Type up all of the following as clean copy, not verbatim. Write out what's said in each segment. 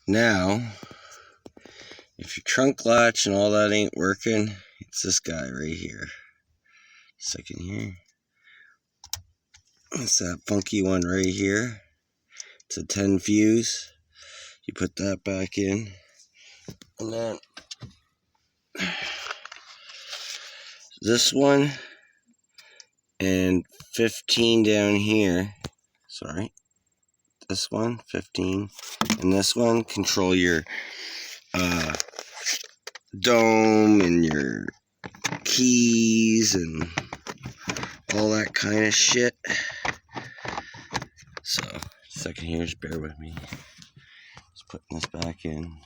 Now, if your trunk latch and all that ain't working, it's this guy right here. Second here. It's that funky one right here. It's a 10 fuse. You put that back in. And then this one and 15 down here. Sorry. This one, 15. And this one, control your dome and your keys and all that kind of shit. So, second here, just bear with me. Just putting this back in.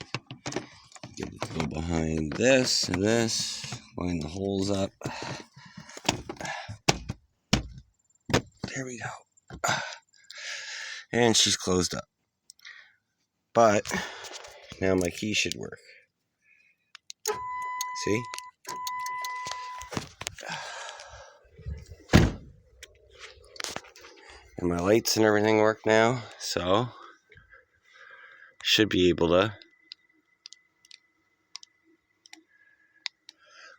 Get it to go behind this and this. Line the holes up. There we go. And she's closed up. But now my key should work. See? And my lights and everything work now, so should be able to.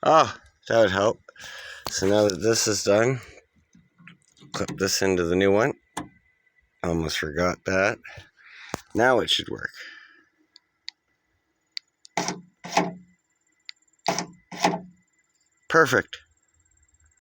Oh, that would help. So now that this is done, clip this into the new one. Almost forgot that. Now it should work. Perfect.